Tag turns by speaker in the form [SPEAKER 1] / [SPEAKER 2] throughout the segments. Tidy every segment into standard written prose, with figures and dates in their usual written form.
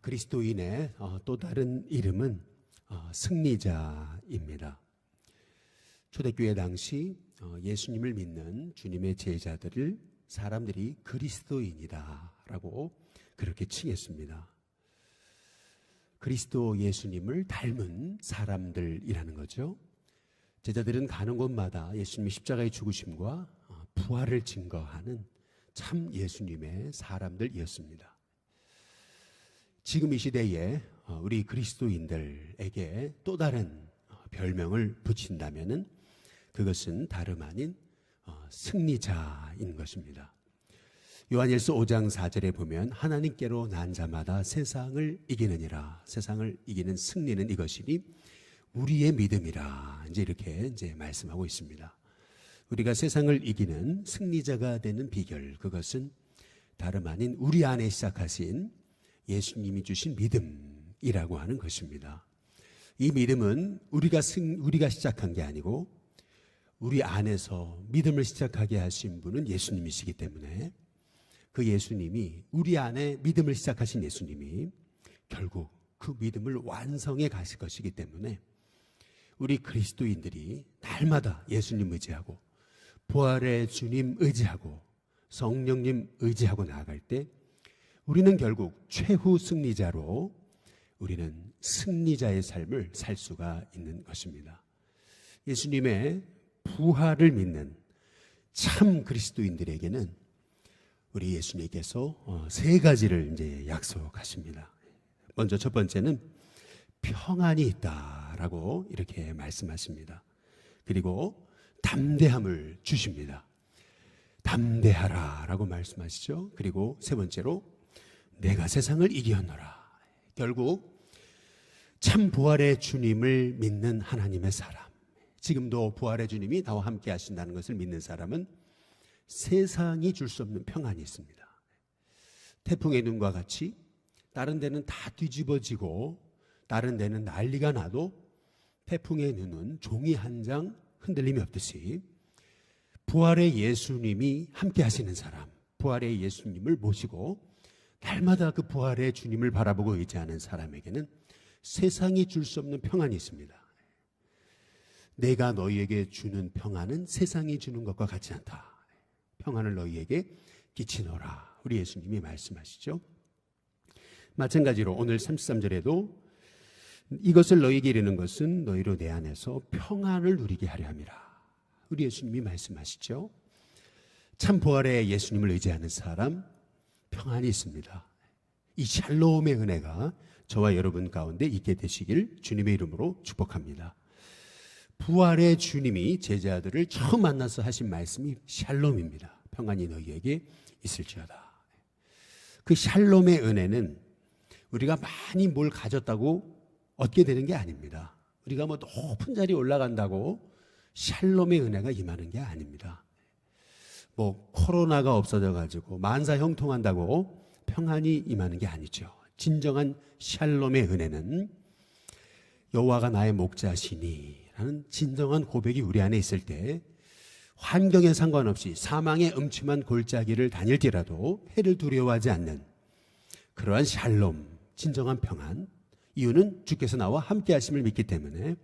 [SPEAKER 1] 그리스도인의 또 다른 이름은 승리자입니다. 초대교회 당시 예수님을 믿는 주님의 제자들을 사람들이 그리스도인이다라고 그렇게 칭했습니다. 그리스도 예수님을 닮은 사람들이라는 거죠. 제자들은 가는 곳마다 예수님의 십자가의 죽으심과 부활을 증거하는 참 예수님의 사람들이었습니다. 지금 이 시대에 우리 그리스도인들에게 또 다른 별명을 붙인다면 그것은 다름 아닌 승리자인 것입니다. 요한일서 5장 4절에 보면 하나님께로 난 자마다 세상을 이기느니라. 세상을 이기는 승리는 이것이니 우리의 믿음이라. 이렇게 말씀하고 있습니다. 우리가 세상을 이기는 승리자가 되는 비결, 그것은 다름 아닌 우리 안에 시작하신 예수님이 주신 믿음이라고 하는 것입니다. 이 믿음은 우리가 시작한 게 아니고 우리 안에서 믿음을 시작하게 하신 분은 예수님이시기 때문에 그 예수님이, 우리 안에 믿음을 시작하신 예수님이 결국 그 믿음을 완성해 가실 것이기 때문에 우리 그리스도인들이 날마다 예수님 의지하고 부활의 주님 의지하고 성령님 의지하고 나아갈 때 우리는 결국 최후 승리자로, 우리는 승리자의 삶을 살 수가 있는 것입니다. 예수님의 부활을 믿는 참 그리스도인들에게는 우리 예수님께서 세 가지를 약속하십니다. 먼저 첫 번째는 평안이 있다라고 이렇게 말씀하십니다. 그리고 담대함을 주십니다. 담대하라 라고 말씀하시죠. 그리고 세 번째로 내가 세상을 이기었노라. 결국 참 부활의 주님을 믿는 하나님의 사람, 지금도 부활의 주님이 나와 함께 하신다는 것을 믿는 사람은 세상이 줄 수 없는 평안이 있습니다. 태풍의 눈과 같이 다른 데는 다 뒤집어지고 다른 데는 난리가 나도 태풍의 눈은 종이 한 장 흔들림이 없듯이 부활의 예수님이 함께 하시는 사람, 부활의 예수님을 모시고 날마다 그 부활의 주님을 바라보고 의지하는 사람에게는 세상이 줄 수 없는 평안이 있습니다. 내가 너희에게 주는 평안은 세상이 주는 것과 같지 않다. 평안을 너희에게 끼치노라. 우리 예수님이 말씀하시죠. 마찬가지로 오늘 33절에도 이것을 너희에게 이르는 것은 너희로 내 안에서 평안을 누리게 하려 함이라. 우리 예수님이 말씀하시죠. 참 부활의 예수님을 의지하는 사람, 평안이 있습니다. 이 샬롬의 은혜가 저와 여러분 가운데 있게 되시길 주님의 이름으로 축복합니다. 부활의 주님이 제자들을 처음 만나서 하신 말씀이 샬롬입니다. 평안이 너희에게 있을지어다. 그 샬롬의 은혜는 우리가 많이 뭘 가졌다고 얻게 되는 게 아닙니다. 우리가 높은 자리에 올라간다고 샬롬의 은혜가 임하는 게 아닙니다. 코로나가 없어져가지고 만사 형통한다고 평안이 임하는 게 아니죠. 진정한 샬롬의 은혜는 여호와가 나의 목자시니 라는 진정한 고백이 우리 안에 있을 때 환경에 상관없이 사망의 음침한 골짜기를 다닐지라도 해를 두려워하지 않는 그러한 샬롬, 진정한 평안, 이유는 주께서 나와 함께 하심을 믿기 때문에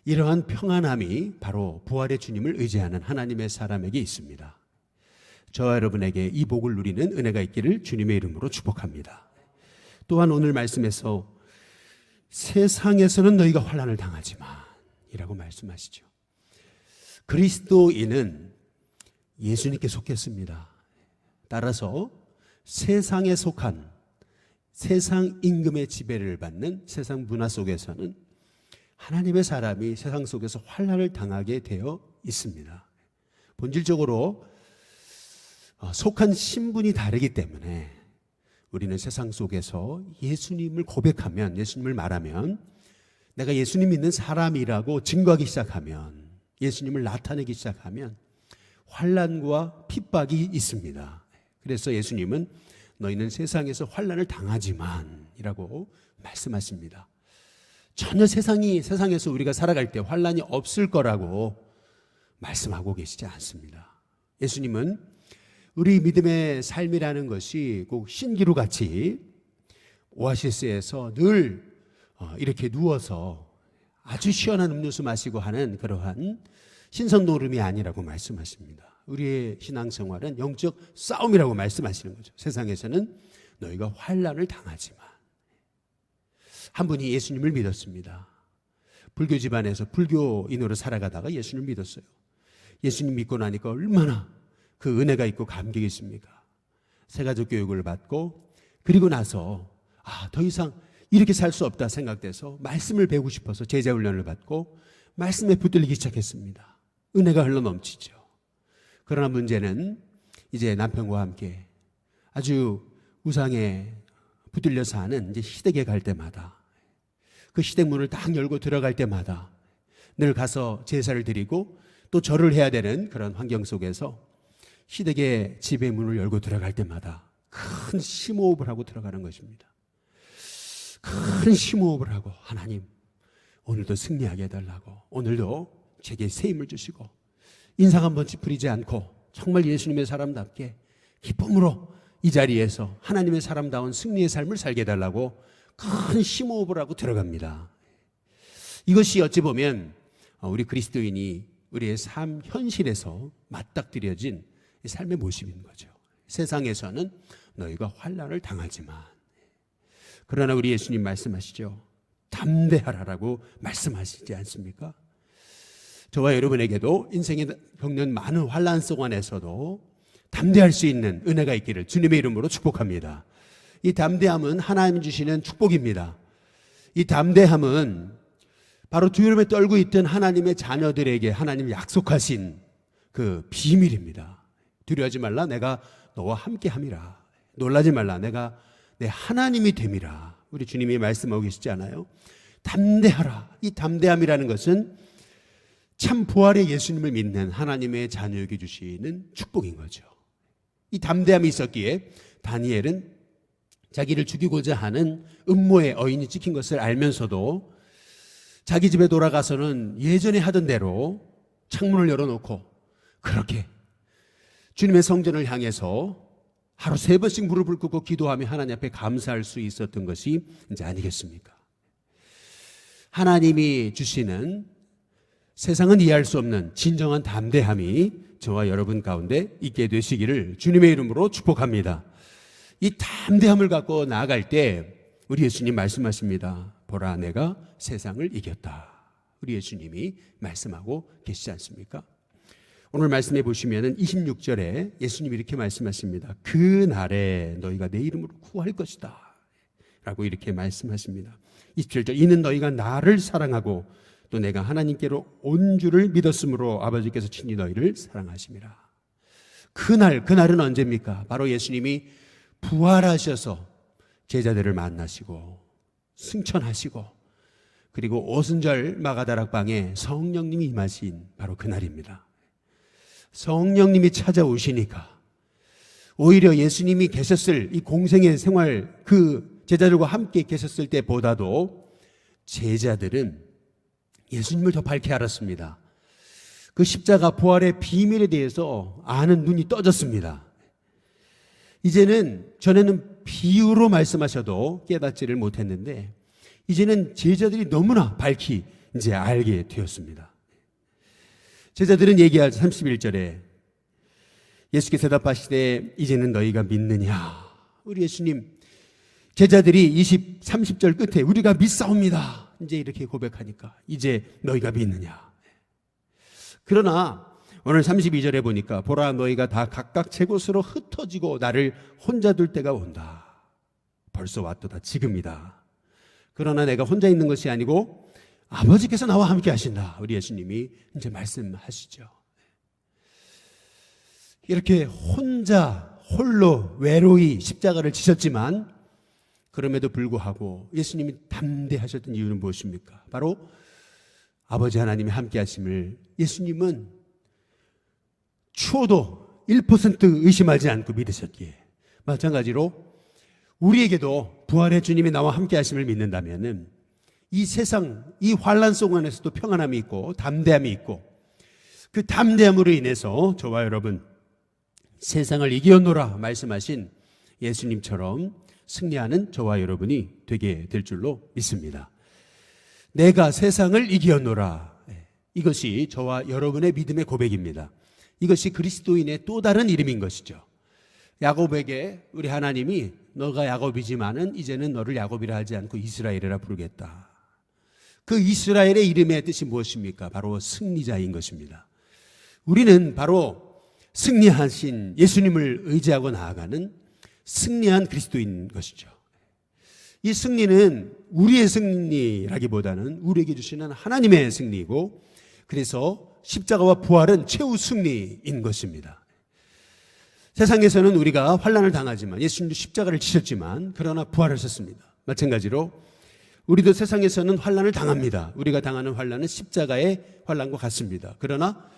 [SPEAKER 1] 이러한 평안함이 바로 부활의 주님을 의지하는 하나님의 사람에게 있습니다. 저와 여러분에게 이 복을 누리는 은혜가 있기를 주님의 이름으로 축복합니다. 또한 오늘 말씀에서 세상에서는 너희가 환난을 당하지만 이라고 말씀하시죠. 그리스도인은 예수님께 속했습니다. 따라서 세상에 속한, 세상 임금의 지배를 받는 세상 문화 속에서는 하나님의 사람이 세상 속에서 환난을 당하게 되어 있습니다. 본질적으로 속한 신분이 다르기 때문에 우리는 세상 속에서 예수님을 고백하면, 예수님을 말하면, 내가 예수님 믿는 사람이라고 증거하기 시작하면, 예수님을 나타내기 시작하면 환난과 핍박이 있습니다. 그래서 예수님은 너희는 세상에서 환난을 당하지만 이라고 말씀하십니다. 전혀 세상에서 우리가 살아갈 때 환난이 없을 거라고 말씀하고 계시지 않습니다. 예수님은 우리 믿음의 삶이라는 것이 꼭 신기루 같이 오아시스에서 늘 이렇게 누워서 아주 시원한 음료수 마시고 하는 그러한 신선노름이 아니라고 말씀하십니다. 우리의 신앙생활은 영적 싸움이라고 말씀하시는 거죠. 세상에서는 너희가 환난을 당하지만. 한 분이 예수님을 믿었습니다. 불교 집안에서 불교인으로 살아가다가 예수님을 믿었어요. 예수님 믿고 나니까 얼마나 그 은혜가 있고 감격이 있습니까? 세가족 교육을 받고 그리고 나서 더 이상 이렇게 살 수 없다 생각돼서 말씀을 배우고 싶어서 제자 훈련을 받고 말씀에 붙들리기 시작했습니다. 은혜가 흘러 넘치죠. 그러나 문제는 이제 남편과 함께 아주 우상에 붙들려 사는 이제 시댁에 갈 때마다 그 시댁 문을 딱 열고 들어갈 때마다 늘 가서 제사를 드리고 또 절을 해야 되는 그런 환경 속에서 시댁의 집의 문을 열고 들어갈 때마다 큰 심호흡을 하고 들어가는 것입니다. 큰 심호흡을 하고 하나님 오늘도 승리하게 해달라고, 오늘도 제게 새 힘을 주시고 인상 한번 찌푸리지 않고 정말 예수님의 사람답게 기쁨으로 이 자리에서 하나님의 사람다운 승리의 삶을 살게 해달라고 큰 심호흡을 하고 들어갑니다. 이것이 어찌 보면 우리 그리스도인이 우리의 삶 현실에서 맞닥뜨려진 삶의 모습인 거죠. 세상에서는 너희가 환난을 당하지만, 그러나 우리 예수님 말씀하시죠. 담대하라라고 말씀하시지 않습니까? 저와 여러분에게도 인생에 겪는 많은 환난 속 안에서도 담대할 수 있는 은혜가 있기를 주님의 이름으로 축복합니다. 이 담대함은 하나님 주시는 축복입니다. 이 담대함은 바로 두려움에 떨고 있던 하나님의 자녀들에게 하나님 약속하신 그 비밀입니다. 두려워하지 말라, 내가 너와 함께함이라. 놀라지 말라, 내가 내 하나님이 됨이라. 우리 주님이 말씀하고 계시지 않아요? 담대하라. 이 담대함이라는 것은 참 부활의 예수님을 믿는 하나님의 자녀에게 주시는 축복인 거죠. 이 담대함이 있었기에 다니엘은 자기를 죽이고자 하는 음모의 어인이 찍힌 것을 알면서도 자기 집에 돌아가서는 예전에 하던 대로 창문을 열어놓고 그렇게 주님의 성전을 향해서 하루 3번씩 무릎을 꿇고 기도하며 하나님 앞에 감사할 수 있었던 것이 이제 아니겠습니까? 하나님이 주시는 세상은 이해할 수 없는 진정한 담대함이 저와 여러분 가운데 있게 되시기를 주님의 이름으로 축복합니다. 이 담대함을 갖고 나아갈 때 우리 예수님 말씀하십니다. 보라, 내가 세상을 이겼다. 우리 예수님이 말씀하고 계시지 않습니까? 오늘 말씀해 보시면 26절에 예수님이 이렇게 말씀하십니다. 그 날에 너희가 내 이름으로 구할 것이다 라고 이렇게 말씀하십니다. 27절, 이는 너희가 나를 사랑하고 또 내가 하나님께로 온 줄을 믿었으므로 아버지께서 친히 너희를 사랑하심이라. 그날은 언제입니까? 바로 예수님이 부활하셔서 제자들을 만나시고 승천하시고 그리고 오순절 마가다락방에 성령님이 임하신 바로 그날입니다. 성령님이 찾아오시니까 오히려 예수님이 계셨을 이 공생의 생활, 그 제자들과 함께 계셨을 때보다도 제자들은 예수님을 더 밝게 알았습니다. 그 십자가 부활의 비밀에 대해서 아는 눈이 떠졌습니다. 이제는 전에는 비유로 말씀하셔도 깨닫지를 못했는데 이제는 제자들이 너무나 밝히 이제 알게 되었습니다. 제자들은 얘기할 31절에 예수께서 대답하시되 이제는 너희가 믿느냐. 우리 예수님 제자들이 30절 끝에 우리가 믿사옵니다 이제 이렇게 고백하니까 이제 너희가 믿느냐. 그러나 오늘 32절에 보니까 보라, 너희가 다 각각 제 곳으로 흩어지고 나를 혼자 둘 때가 온다. 벌써 왔도다, 지금이다. 그러나 내가 혼자 있는 것이 아니고 아버지께서 나와 함께 하신다. 우리 예수님이 이제 말씀하시죠. 이렇게 홀로 외로이 십자가를 지셨지만 그럼에도 불구하고 예수님이 담대하셨던 이유는 무엇입니까? 바로 아버지 하나님이 함께 하심을 예수님은 추호도 1% 의심하지 않고 믿으셨기에, 마찬가지로 우리에게도 부활의 주님이 나와 함께 하심을 믿는다면 이 세상, 이 환난 속 안에서도 평안함이 있고 담대함이 있고 그 담대함으로 인해서 저와 여러분 세상을 이겨노라 말씀하신 예수님처럼 승리하는 저와 여러분이 되게 될 줄로 믿습니다. 내가 세상을 이기었노라. 이것이 저와 여러분의 믿음의 고백입니다. 이것이 그리스도인의 또 다른 이름인 것이죠. 야곱에게 우리 하나님이 너가 야곱이지만은 이제는 너를 야곱이라 하지 않고 이스라엘이라 부르겠다. 그 이스라엘의 이름의 뜻이 무엇입니까? 바로 승리자인 것입니다. 우리는 바로 승리하신 예수님을 의지하고 나아가는 승리한 그리스도인 것이죠. 이 승리는 우리의 승리라기보다는 우리에게 주시는 하나님의 승리이고, 그래서 십자가와 부활은 최후 승리인 것입니다. 세상에서는 우리가 환난을 당하지만, 예수님도 십자가를 지셨지만 그러나 부활하셨습니다. 마찬가지로 우리도 세상에서는 환난을 당합니다. 우리가 당하는 환난은 십자가의 환난과 같습니다. 그러나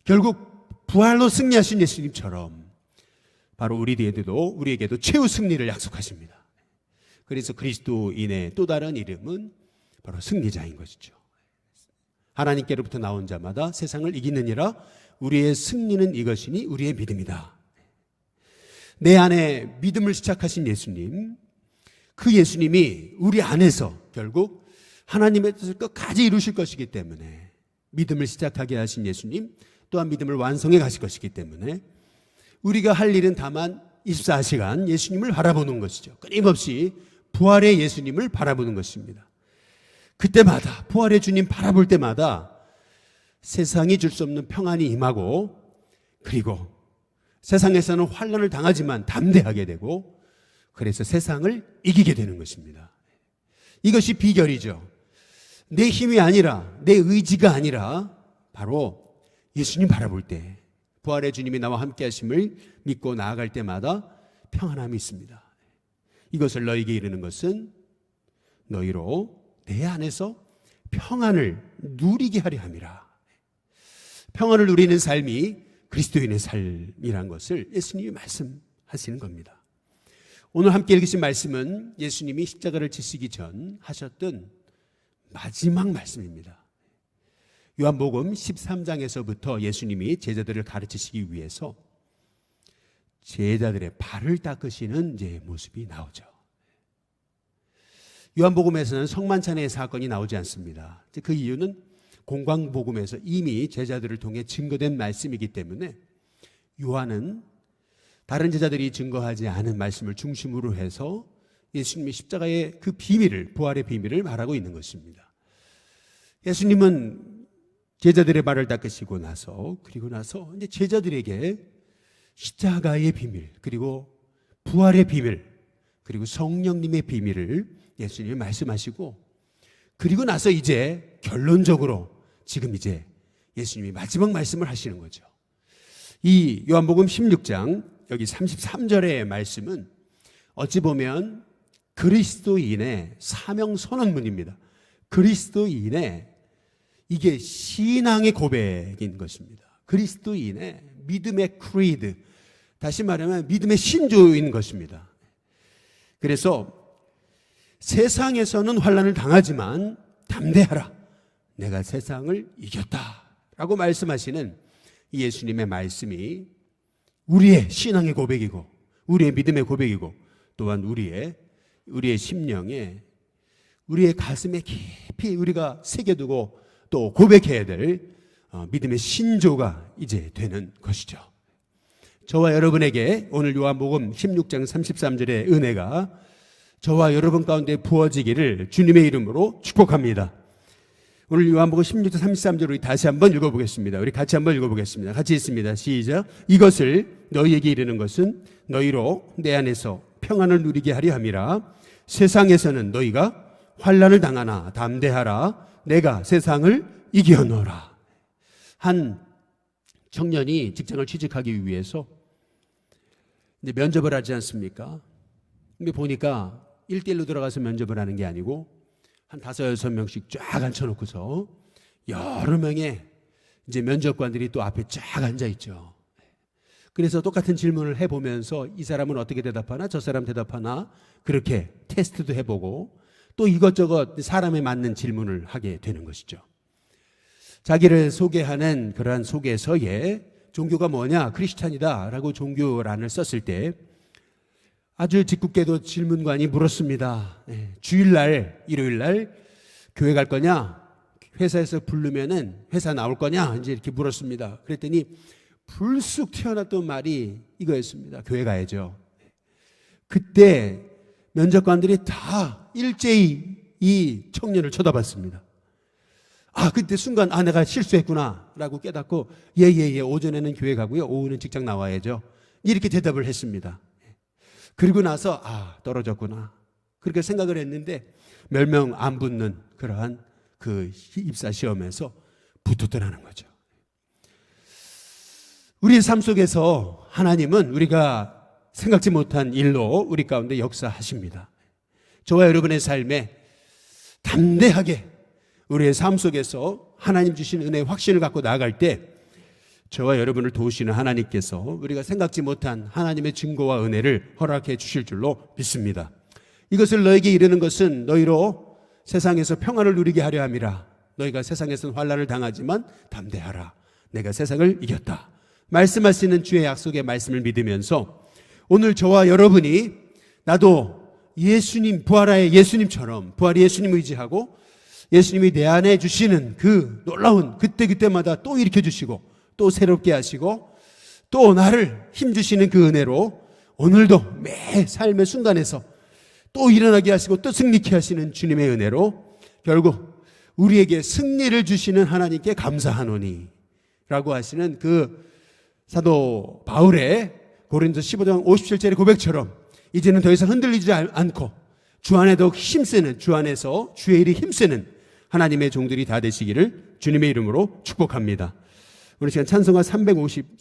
[SPEAKER 1] 결국 부활로 승리하신 예수님처럼 바로 우리에게도 최후 승리를 약속하십니다. 그래서 그리스도인의 또 다른 이름은 바로 승리자인 것이죠. 하나님께로부터 나온 자마다 세상을 이기느니라. 우리의 승리는 이것이니 우리의 믿음이다. 내 안에 믿음을 시작하신 예수님, 그 예수님이 우리 안에서 결국 하나님의 뜻을 끝까지 이루실 것이기 때문에, 믿음을 시작하게 하신 예수님 또한 믿음을 완성해 가실 것이기 때문에 우리가 할 일은 다만 24시간 예수님을 바라보는 것이죠. 끊임없이 부활의 예수님을 바라보는 것입니다. 그때마다 부활의 주님 바라볼 때마다 세상이 줄 수 없는 평안이 임하고, 그리고 세상에서는 환난을 당하지만 담대하게 되고, 그래서 세상을 이기게 되는 것입니다. 이것이 비결이죠. 내 힘이 아니라, 내 의지가 아니라 바로 예수님 바라볼 때, 부활의 주님이 나와 함께 하심을 믿고 나아갈 때마다 평안함이 있습니다. 이것을 너에게 이르는 것은 너희로 내 안에서 평안을 누리게 하려 함이라. 평안을 누리는 삶이 그리스도인의 삶이란 것을 예수님이 말씀하시는 겁니다. 오늘 함께 읽으신 말씀은 예수님이 십자가를 지시기 전 하셨던 마지막 말씀입니다. 요한복음 13장에서부터 예수님이 제자들을 가르치시기 위해서 제자들의 발을 닦으시는 이제 모습이 나오죠. 요한복음에서는 성만찬의 사건이 나오지 않습니다. 그 이유는 공광복음에서 이미 제자들을 통해 증거된 말씀이기 때문에 요한은 다른 제자들이 증거하지 않은 말씀을 중심으로 해서 예수님의 십자가의 그 비밀을, 부활의 비밀을 말하고 있는 것입니다. 예수님은 제자들의 발을 닦으시고 나서, 그리고 나서 이제 제자들에게 십자가의 비밀, 그리고 부활의 비밀, 그리고 성령님의 비밀을 예수님이 말씀하시고, 그리고 나서 이제 결론적으로 지금 이제 예수님이 마지막 말씀을 하시는 거죠. 이 요한복음 16장 여기 33절의 말씀은 어찌 보면 그리스도인의 사명 선언문입니다. 그리스도인의 이게 신앙의 고백인 것입니다. 그리스도인의 믿음의 크리드, 다시 말하면 믿음의 신조인 것입니다. 그래서 세상에서는 환난을 당하지만 담대하라, 내가 세상을 이겼다 라고 말씀하시는 이 예수님의 말씀이 우리의 신앙의 고백이고, 우리의 믿음의 고백이고, 또한 우리의 심령에, 우리의 가슴에 깊이 우리가 새겨두고 또 고백해야 될 믿음의 신조가 이제 되는 것이죠. 저와 여러분에게 오늘 요한복음 16장 33절의 은혜가 저와 여러분 가운데 부어지기를 주님의 이름으로 축복합니다. 오늘 요한복음 16장 33절을 다시 한번 읽어보겠습니다. 우리 같이 한번 읽어보겠습니다. 같이 읽습니다. 시작. 이것을 너희에게 이르는 것은 너희로 내 안에서 평안을 누리게 하려 함이라. 세상에서는 너희가 환난을 당하나 담대하라, 내가 세상을 이겨노라. 한 청년이 직장을 취직하기 위해서 이제 면접을 하지 않습니까? 근데 보니까 1대1로 들어가서 면접을 하는 게 아니고 한 5-6명씩 쫙 앉혀놓고서 여러 명의 이제 면접관들이 또 앞에 쫙 앉아 있죠. 그래서 똑같은 질문을 해보면서 이 사람은 어떻게 대답하나, 저 사람 대답하나, 그렇게 테스트도 해보고 또 이것저것 사람에 맞는 질문을 하게 되는 것이죠. 자기를 소개하는 그러한 소개서에 종교가 뭐냐, 크리스찬이다 라고 종교란을 썼을 때 아주 짓궂게도 질문관이 물었습니다. 주일날, 일요일날 교회 갈 거냐? 회사에서 부르면은 회사 나올 거냐? 이제 이렇게 물었습니다. 그랬더니 불쑥 튀어나왔던 말이 이거였습니다. 교회 가야죠. 그때 면접관들이 다 일제히 이 청년을 쳐다봤습니다. 그때 순간 내가 실수했구나 라고 깨닫고 예, 오전에는 교회 가고요, 오후는 직장 나와야죠, 이렇게 대답을 했습니다. 그리고 나서 떨어졌구나 그렇게 생각을 했는데 몇 명 안 붙는 그러한 그 입사 시험에서 붙었더라는 거죠. 우리의 삶 속에서 하나님은 우리가 생각지 못한 일로 우리 가운데 역사하십니다. 저와 여러분의 삶에 담대하게 우리의 삶 속에서 하나님 주신 은혜의 확신을 갖고 나아갈 때 저와 여러분을 도우시는 하나님께서 우리가 생각지 못한 하나님의 증거와 은혜를 허락해 주실 줄로 믿습니다. 이것을 너에게 이르는 것은 너희로 세상에서 평안을 누리게 하려 함이라. 너희가 세상에서는 환난을 당하지만 담대하라. 내가 세상을 이겼다. 말씀하시는 주의 약속의 말씀을 믿으면서 오늘 저와 여러분이 나도 예수님, 부활의 예수님처럼 부활의 예수님 의지하고 예수님이 내 안에 주시는 그 놀라운 그때마다 또 일으켜 주시고 또 새롭게 하시고 또 나를 힘주시는 그 은혜로 오늘도 매 삶의 순간에서 또 일어나게 하시고 또 승리케 하시는 주님의 은혜로 결국 우리에게 승리를 주시는 하나님께 감사하노니 라고 하시는 그 사도 바울의 고린도 15장 57절의 고백처럼 이제는 더 이상 흔들리지 않고 주 안에 더욱 힘쓰는, 주 안에서 주의 일이 힘쓰는 하나님의 종들이 다 되시기를 주님의 이름으로 축복합니다. 오늘 시간 찬송가 350